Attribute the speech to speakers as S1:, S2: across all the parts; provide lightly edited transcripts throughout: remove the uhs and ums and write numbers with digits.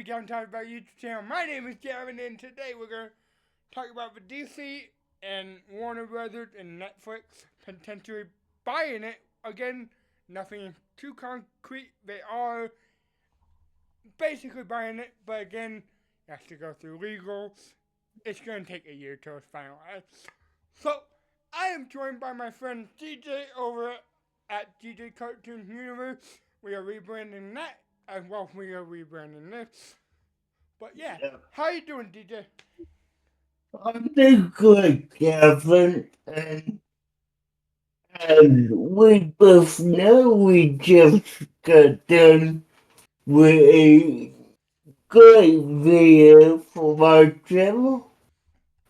S1: Happy Downtime about YouTube channel. My name is Gavin, and today we're going to talk about the DC and Warner Brothers and Netflix potentially buying it. Again, nothing too concrete. They are basically buying it, but again, it has to go through legal. It's going to take a year till it's finalized. So, I am joined by my friend DJ over at DJ Cartoon Universe. We are rebranding that as well. We are rebranding this. But yeah, how you doing, DJ?
S2: I'm doing good, Gavin, and we both know we just got done with a great video for my channel,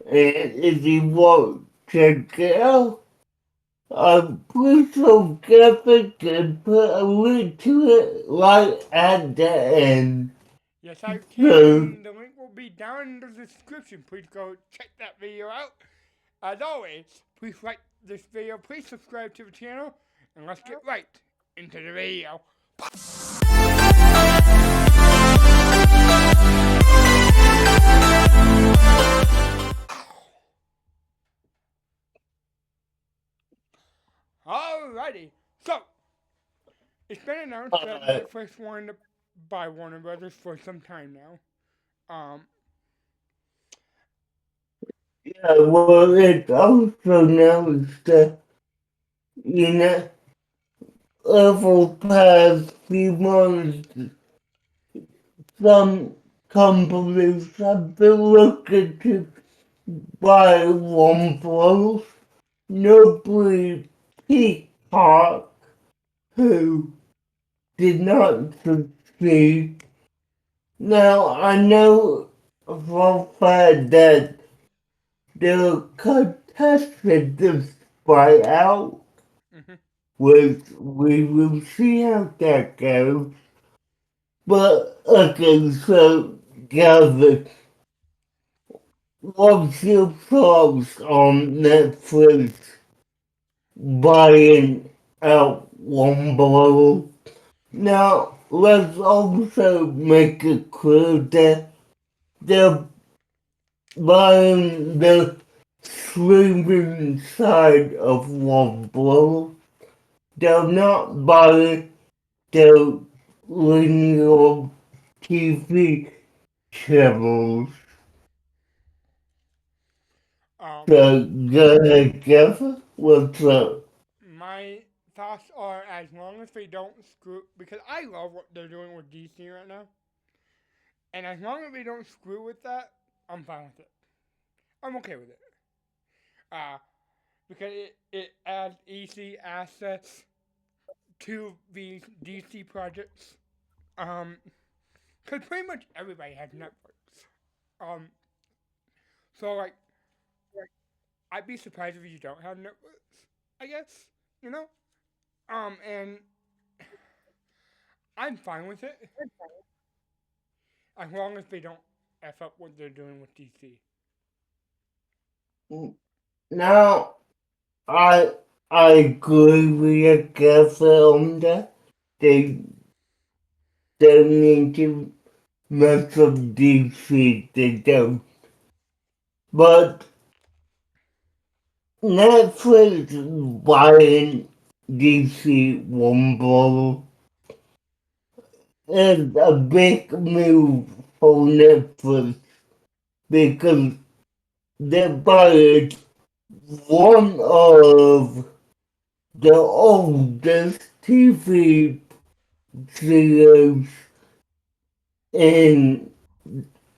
S2: and if you want to check it out, I'm pretty sure Gavin can put a link to it right at the end.
S1: Yes, I can,
S2: So,
S1: and the link will be down in the description. Please go check that video out. As always, please like this video, please subscribe to the channel, and let's get right into the video. Alrighty, so it's been announced that Netflix wanted to buy Warner Brothers for some time now.
S2: yeah, well, it's also announced that, you know, over the past few months, some companies have been looking to buy one blow, notably Peacock, who did not succeed. Now, I know for a fact that they're contested this buyout,
S1: Mhm.
S2: which we will see how that goes. But, okay, so, Gavin, what's your thoughts on Netflix buying out one blow? Now, let's also make it clear that they're buying the streaming side of one blow. They're not buying the linear TV channels.
S1: Um,
S2: So, go ahead, Jeff. What's up?
S1: my thoughts are as long as they don't screw, because I love what they're doing with DC right now, and as long as they don't screw with that, I'm fine with it. I'm okay with it. Uh, because it adds easy access to these DC projects. Because pretty much everybody has Netflix. Um, so like, I'd be surprised if you don't have Netflix. I guess you know. And I'm fine with it as long as they don't f up what they're doing with DC.
S2: Now, I I agree with you, Jeff, on that. They don't need to mess up DC, they don't. But Netflix buying DC one bottle is a big move for Netflix because they buying one of the oldest TV series in,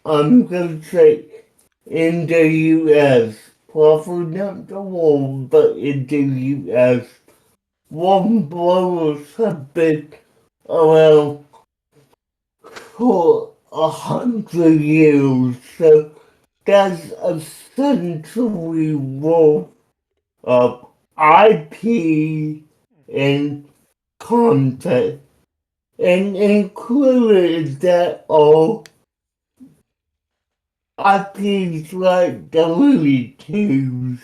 S2: I'm gonna say, in the US. Probably not the world, but in the US. One blowers have been around for 100 years, so that's essentially worth of IP and content. And included that all IPs like the Looney Tunes,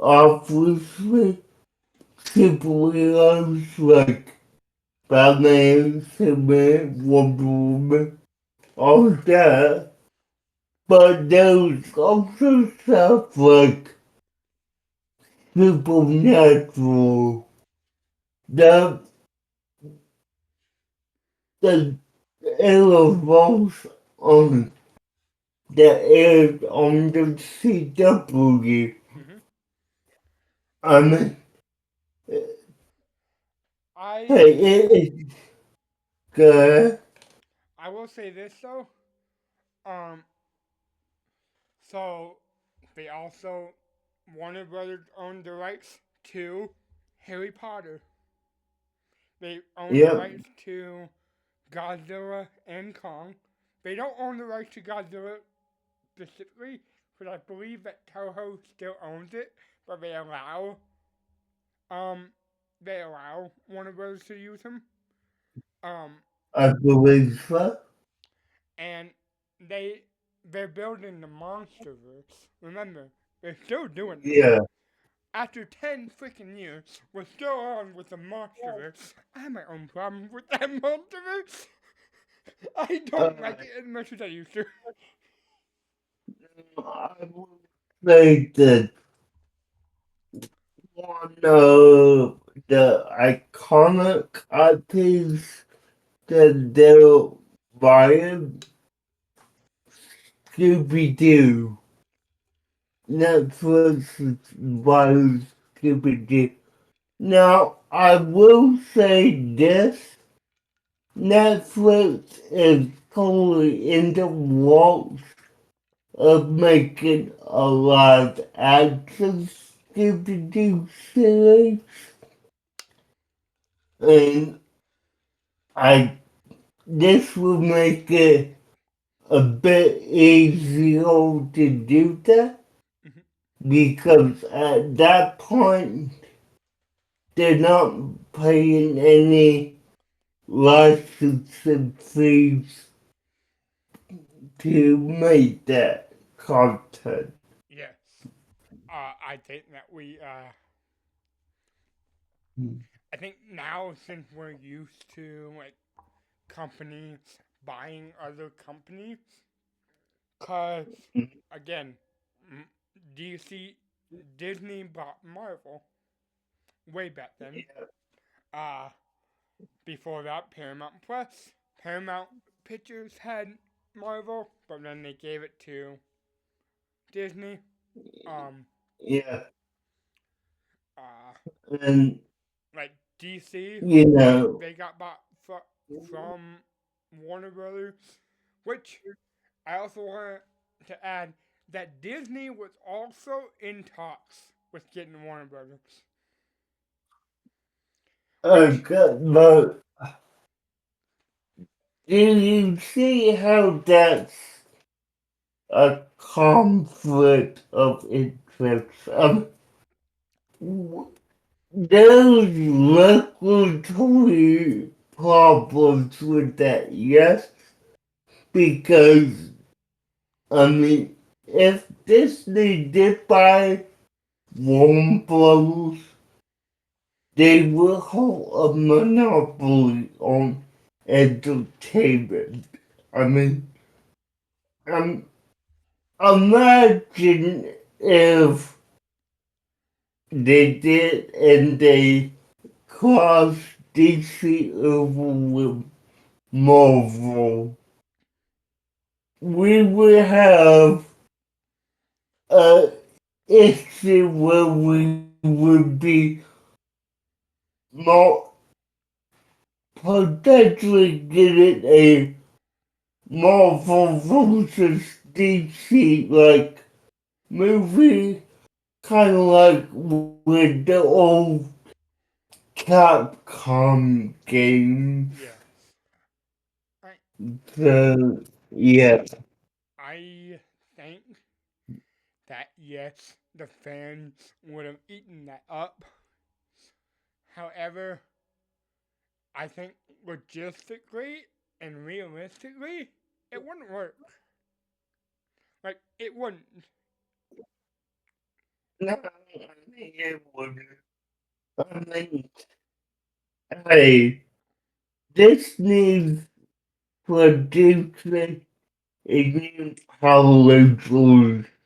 S2: obviously superheroes like Batman, Superman, Wonder Woman, all that. But there's also stuff like supernatural that that revolves on that aired on the CW.
S1: Hmm.
S2: I mean,
S1: I
S2: hey, it's good.
S1: I will say this though. Um, so they also Warner Brothers owned the rights to Harry Potter. They own the
S2: Yep,
S1: rights to Godzilla and Kong. They don't own the rights to Godzilla specifically, because I believe that Toho still owns it, but um they allow Warner Brothers to use them. Um,
S2: I believe so.
S1: and they they're building the MonsterVerse. Remember, they're still doing that.
S2: Yeah.
S1: After 10 freaking years, we're still on with the MonsterVerse. I have my own problems with that MonsterVerse. I don't
S2: Uh,
S1: like it as much as I used to.
S2: I would say that one of the iconic IPs that they're buying, Scooby Doo. Netflix is buying Scooby Doo. Now, I will say this. Netflix is totally in the works of making a live action Scooby Doo series, and I this will make it a bit easier to do that
S1: Mhm.
S2: because at that point they're not paying any licensing fees to make that content.
S1: Yes. I think that I think now since we're used to like companies buying other companies, cause again, m- DC, Disney bought Marvel way back then. Uh, Before that, Paramount Pictures had Marvel, but then they gave it to Disney. Um,
S2: Yeah,
S1: uh,
S2: and
S1: like DC,
S2: you know,
S1: they got bought from Warner Brothers, which I also want to add that Disney was also in talks with getting Warner Brothers, which
S2: but do you see how that's a conflict of interest? There's regulatory problems with that, yes, because I mean, if Disney did buy Warner Bros., they will hold a monopoly on entertainment. I mean, um, imagine if they did and they crossed DC over with Marvel. We would have a issue where we would be more potentially getting a Marvel versus DC like movie, kind of like with the old Capcom games.
S1: yes, I
S2: So yeah,
S1: I think that yes, the fans would have eaten that up. However, I think logistically and realistically, it wouldn't work. Like it wouldn't.
S2: no, I think it would. I mean, hey, this needs producing a new Power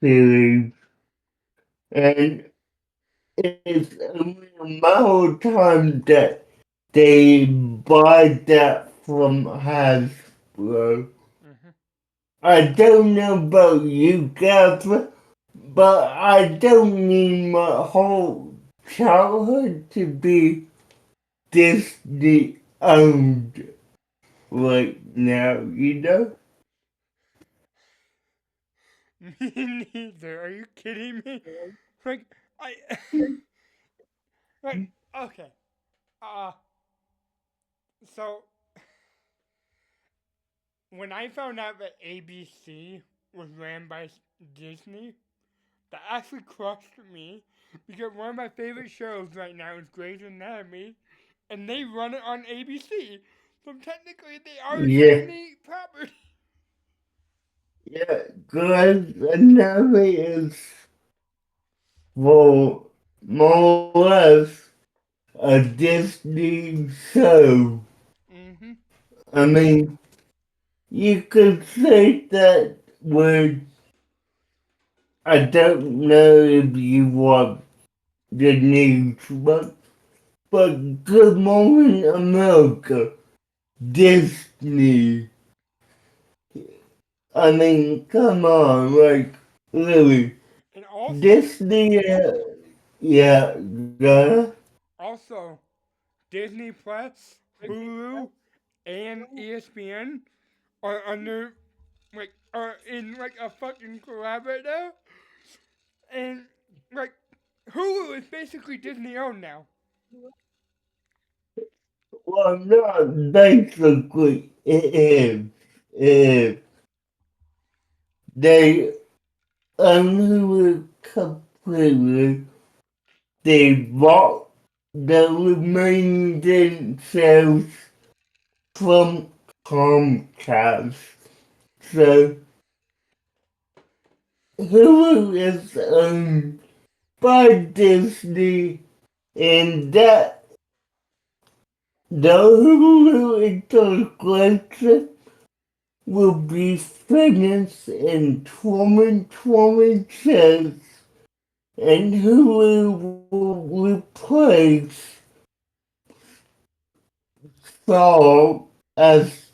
S2: series, and it's only a matter of time that they buy that from Hasbro.
S1: Hmm.
S2: I don't know about you, Gavin, but I don't need my whole childhood to be Disney owned right now, you know?
S1: Me neither. Are you kidding me? Like, I. Like, okay. Uh, so, when I found out that ABC was ran by Disney, that actually crushed me because one of my favorite shows right now is Grey's Anatomy, and they run it on ABC. So technically, they are a
S2: Yeah,
S1: Disney property.
S2: yeah, Grey's Anatomy is for more or less a Disney show.
S1: Hmm.
S2: I mean, you could say that word. I don't know if you want the news, but Good Morning America, Disney. I mean, come on, like, really.
S1: And also,
S2: Disney, yeah, yeah,
S1: also Disney Plus, Hulu, and ESPN are under are in like a fucking collab right now, and like Hulu is basically Disney owned now.
S2: well, not basically, it is. If they only completely, they bought the remaining sales from Comcast. So Hulu is owned by Disney, and that the Hulu integration will be finished in 2026, and Hulu will replace Saul as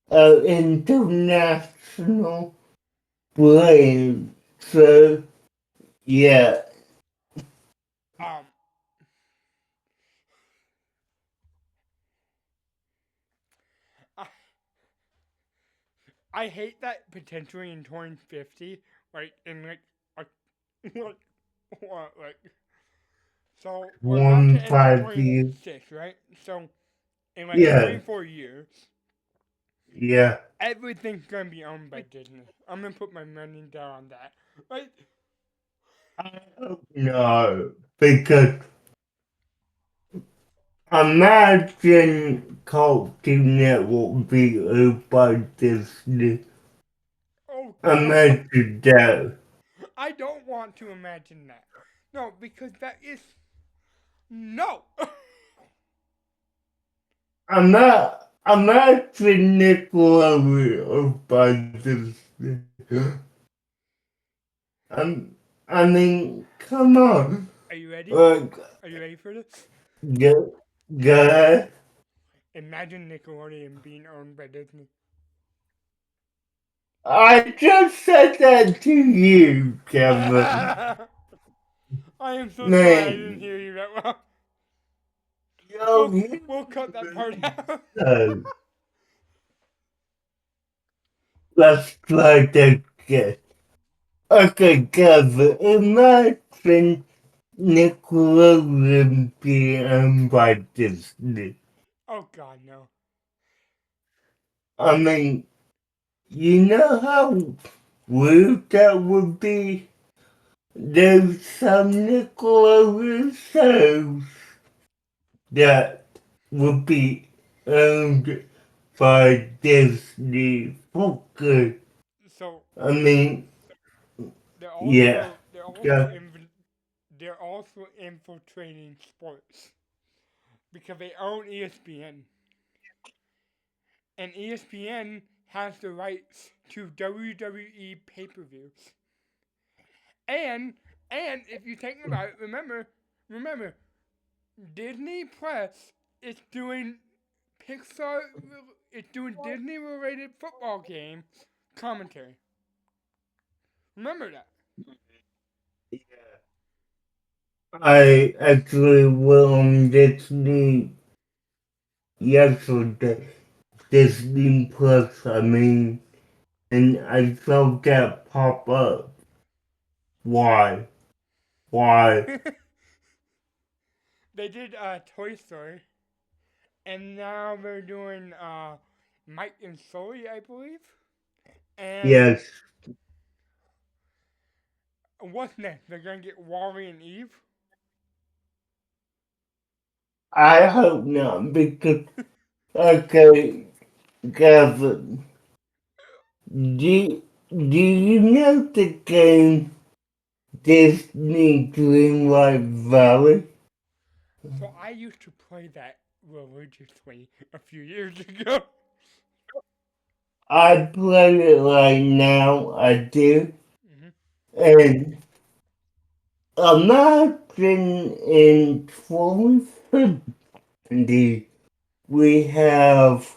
S2: an international brand. So, yeah,
S1: Um, I, I hate that potentially in 2050, like in a, like what so we're about to enter
S2: 150.
S1: 26, right? So in like
S2: Yeah,
S1: 24 years,
S2: yeah.
S1: everything's gonna be owned by Disney. I'm gonna put my money down on that. Right?
S2: I hope no, because imagine Cartoon Network be owned by Disney.
S1: Oh god.
S2: Imagine that.
S1: I don't want to imagine that. No, because that is no.
S2: Imagine Nickelodeon owned by Disney. I mean, come on.
S1: Are you ready?
S2: Like,
S1: Are you ready for this?
S2: go, go.
S1: Imagine Nickelodeon being owned by Disney.
S2: I just said that to you, Kevin.
S1: I am so sorry I didn't
S2: Man,
S1: hear you that well.
S2: yo,
S1: We'll
S2: you
S1: we'll cut that part out.
S2: so let's try that again. Okay, Kevin, imagine Nickelodeon being owned by Disney.
S1: Oh god, no.
S2: I mean, you know how weird that would be? There's some Nickelodeon shows that would be owned by Disney for good.
S1: So
S2: I mean,
S1: they're
S2: yeah.
S1: also they're also
S2: Yeah.
S1: inv- they're also infiltrating sports because they own ESPN, and ESPN has the rights to WWE pay-per-views. And if you think about it, remember, Disney Plus is doing Pixar is doing Disney related football game commentary. Remember that.
S2: I actually went on Disney yesterday. Disney Plus, I mean, and I saw that pop up. Why? Why?
S1: They did Toy Story, and now they're doing Mike and Sully, I believe. And
S2: Yes,
S1: what's next? They're gonna get Wally and Eve.
S2: I hope not because, okay, Gavin, do you know the game Disney Dreamlight Valley?
S1: So I used to play that religiously a few years ago.
S2: I play it right now, I do,
S1: Hmm.
S2: and imagine in 2050 we have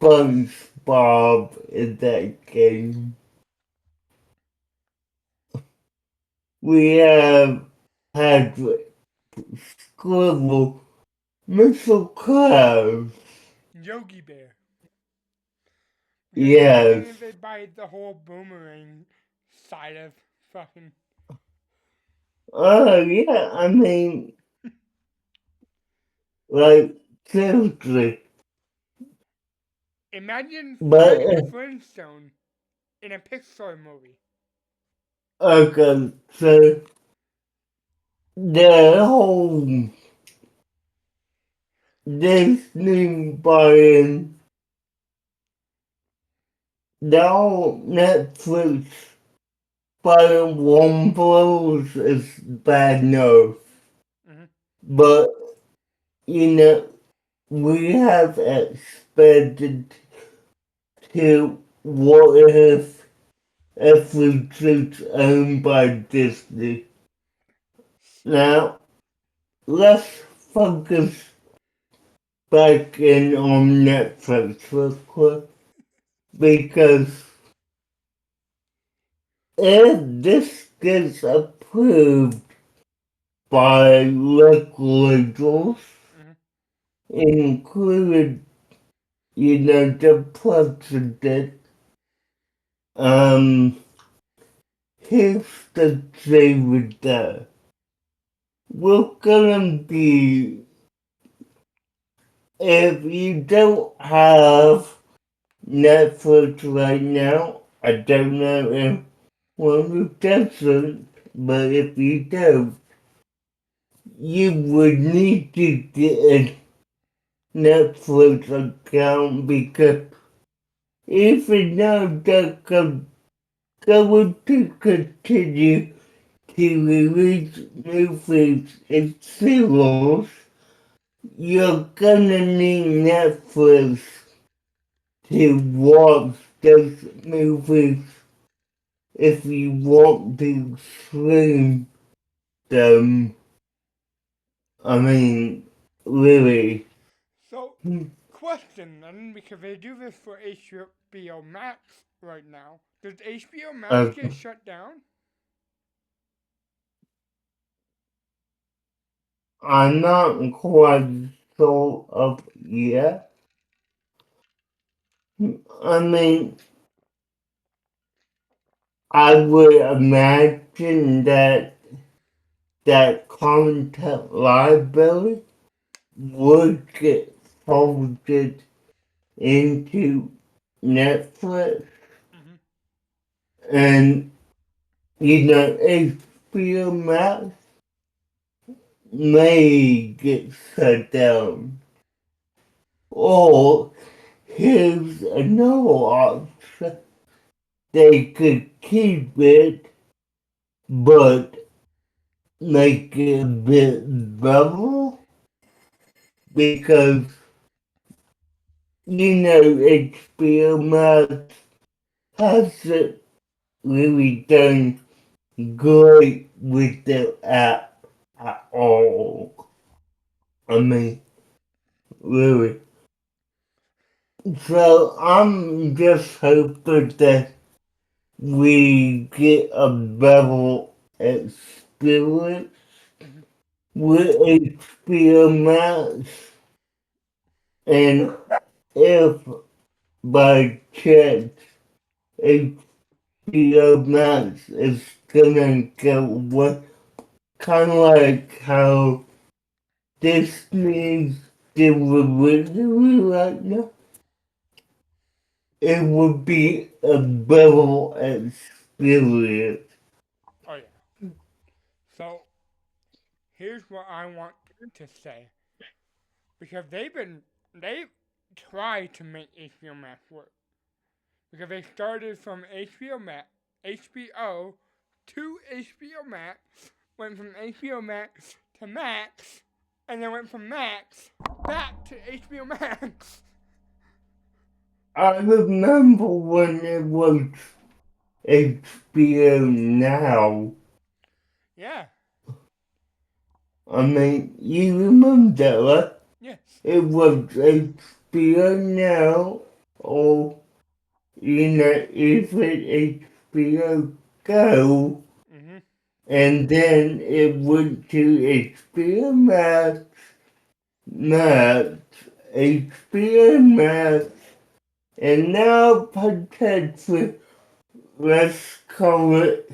S2: SpongeBob in that game. We have Patrick, Squirrel, Mr. Krabs.
S1: Yogi Bear. Because imagine
S2: Yes.
S1: if they buy the whole boomerang side of fucking.
S2: Oh, yeah, I mean, like, seriously.
S1: Imagine
S2: But,
S1: Fred Flintstone in a Pixar movie.
S2: okay, so the whole Disney buying, the whole Netflix buying Warner Bros. Is bad news.
S1: Hmm.
S2: But, you know, we have expected to what if everything's owned by Disney. Now, let's focus back in on Netflix real quick because if this gets approved by regulators,
S1: Hmm.
S2: including, the president, um, here's the thing with that. We're gonna be, if you don't have Netflix right now, I don't know if one doesn't, but if you don't, you would need to get a Netflix account because even though they're going to continue to release movies and series, you're gonna need Netflix to watch those movies if you want to stream them. I mean, really.
S1: So, question then, because they do this for HBO Max right now. Does HBO Max
S2: Uh,
S1: get shut down?
S2: I'm not quite sure of yet. I mean, I would imagine that content library would get folded into Netflix
S1: Hmm.
S2: and HBO Max may get shut down. Or here's another option. They could keep it but make it a bit better because HBO Max hasn't really done great with the app at all. I mean, really. So I'm just hoping that we get a better experience
S1: Mhm.
S2: with HBO Max, and if by chance HBO Max is gonna go what kind of like how Disney's delivery right now, it would be a better experience.
S1: Oh yeah. So here's what I want to say because they've tried to make HBO Max work because they started from HBO to HBO Max, went from HBO Max to Max, and then went from Max back to HBO Max.
S2: I remember when it was HBO Now.
S1: Yeah.
S2: I mean, you remember that, right?
S1: Yes.
S2: It was HBO Now, or, even HBO Go,
S1: Mhm.
S2: and then it went to HBO Max, HBO Max, and now potentially, let's call it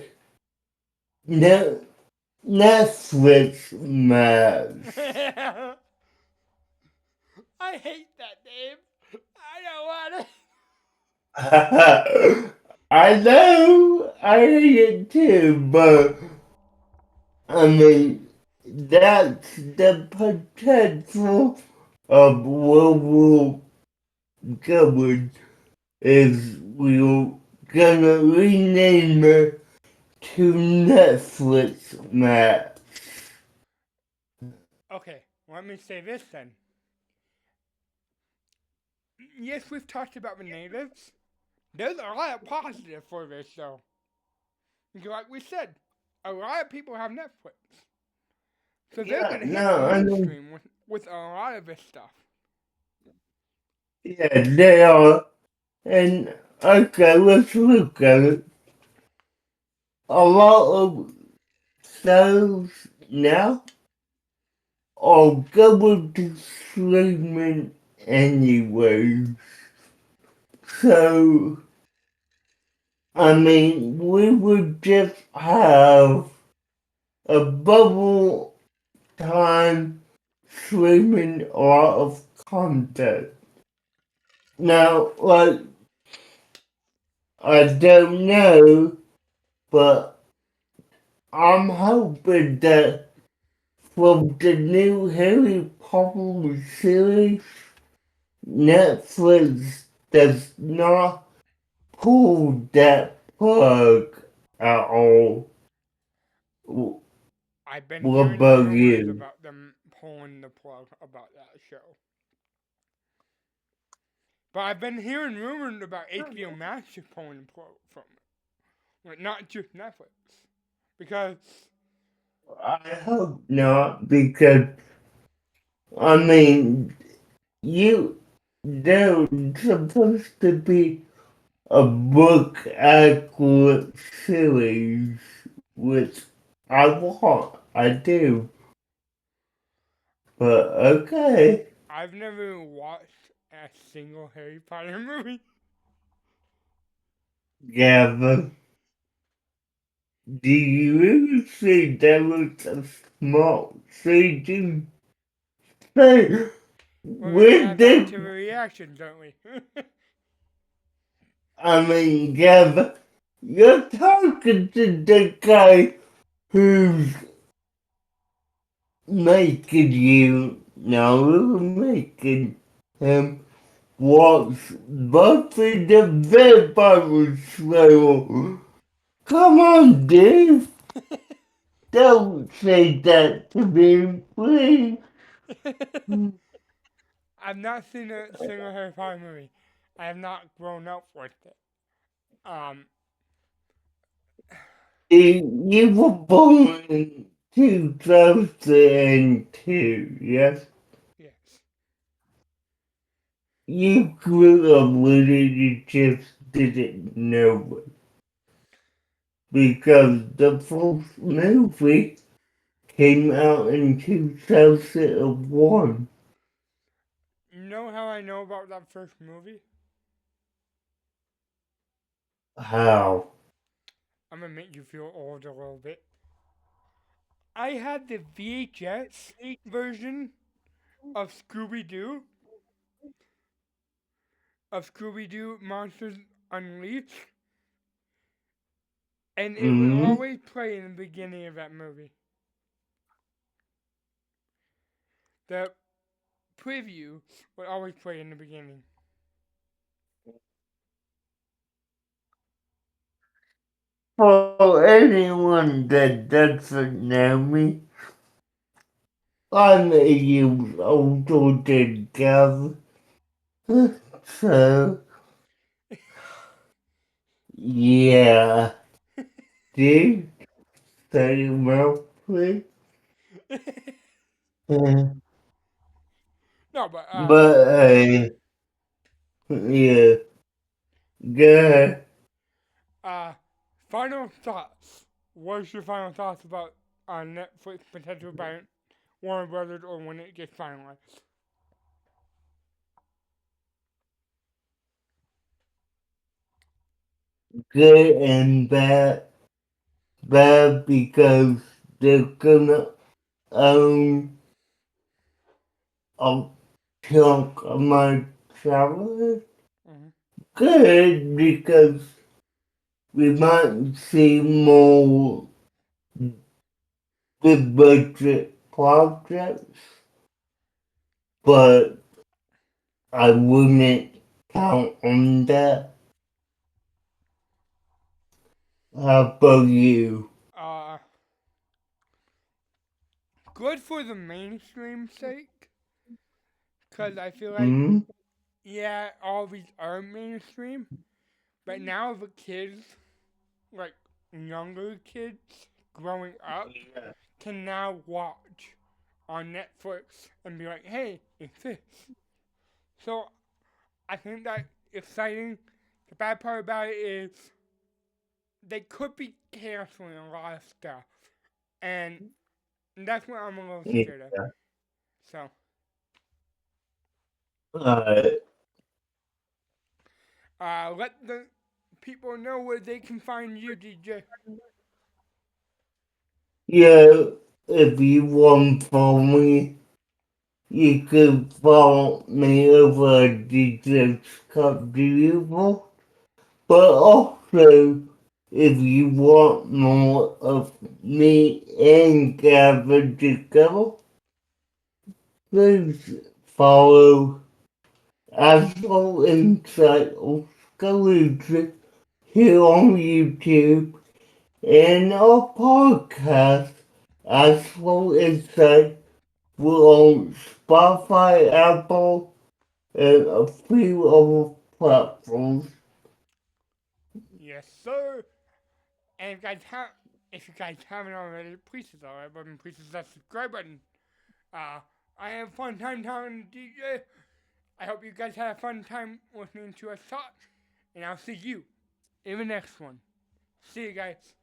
S2: Netflix Max.
S1: I hate that name. I don't want it.
S2: I know, I hate it too, but I mean, that's the potential of what we're going is we're gonna rename it to Netflix Max.
S1: Okay, let me say this then. Yes, we've talked about the natives. There's a lot of positive for this though. Because like we said, a lot of people have Netflix. So they're
S2: Yeah,
S1: gonna hit the
S2: no, I mean,
S1: mainstream with a lot of this stuff.
S2: yeah, they are. And okay, let's look at it. A lot of shows now are going to streaming anyway. So, I mean, we would just have a bubble time streaming a lot of content. Now, like, I don't know, but I'm hoping that from the new Harry Potter series, Netflix does not pull that plug at all.
S1: I've been
S2: What
S1: hearing
S2: about
S1: rumors
S2: you?
S1: about them pulling the plug about that show. But I've been hearing rumors about HBO Max is pulling the plug from it. Like, not just Netflix. Because,
S2: I hope not, because I mean, you they're supposed to be a book accurate series, which I do, but okay.
S1: I've never watched a single Harry Potter movie.
S2: Gavin, do you really think that was a smart thing to say?
S1: We're gonna
S2: With
S1: add that
S2: this,
S1: to the reaction, don't we?
S2: I mean, Gavin, you're talking to the guy who's making you, no, making him watch Buffy the Vampire Slayer. Come on, dude. Don't say that to me, please.
S1: I've not seen a single Harry Potter movie. I have not grown up with it. Um,
S2: You were born in 2002, yes?
S1: yes.
S2: You grew up with it, you just didn't know it. Because the first movie came out in 2001.
S1: You know how I know about that first movie?
S2: How?
S1: I'm gonna make you feel old a little bit. I had the VHS version of Scooby Doo Monsters Unleashed, and it would
S2: Mm-hmm.
S1: always play in the beginning of that movie. The preview would always play in the beginning.
S2: For anyone that doesn't know me, I'm a year older than Gav. So, yeah. Dude, say well, please. Uh,
S1: No, but
S2: but, yeah. Good.
S1: uh, final thoughts. What's your final thoughts about Netflix potential by Warner Brothers or when it gets finalized?
S2: Good and bad. Bad because they're gonna own a chunk of my salary.
S1: Mm-hmm.
S2: Good because we might see more big budget projects, but I wouldn't count on that. How about you?
S1: Uh, Good for the mainstream sake, because I feel like,
S2: Hmm?
S1: yeah, all these are mainstream, but now the kids, like younger kids growing up, can now watch on Netflix and be like, hey, it's this. So I think that exciting. The bad part about it is they could be canceling a lot of stuff, and that's what I'm a little
S2: Yeah.
S1: scared of. So,
S2: Uh,
S1: let the people know where they can find you, DJ.
S2: yeah, if you want to follow me, you can follow me over at DJ Scott Beautiful. But also, if you want more of me and Gavin together, please follow Astral Insight of Solution here on YouTube and our podcast, Astral Insight, we're on Spotify, Apple, and a few other platforms.
S1: Yes, sir. And if you guys haven't already, please hit the like button, please hit that subscribe button. Uh, I had a fun time talking to DJ. I hope you guys had a fun time listening to us talk, and I'll see you in the next one. See you guys.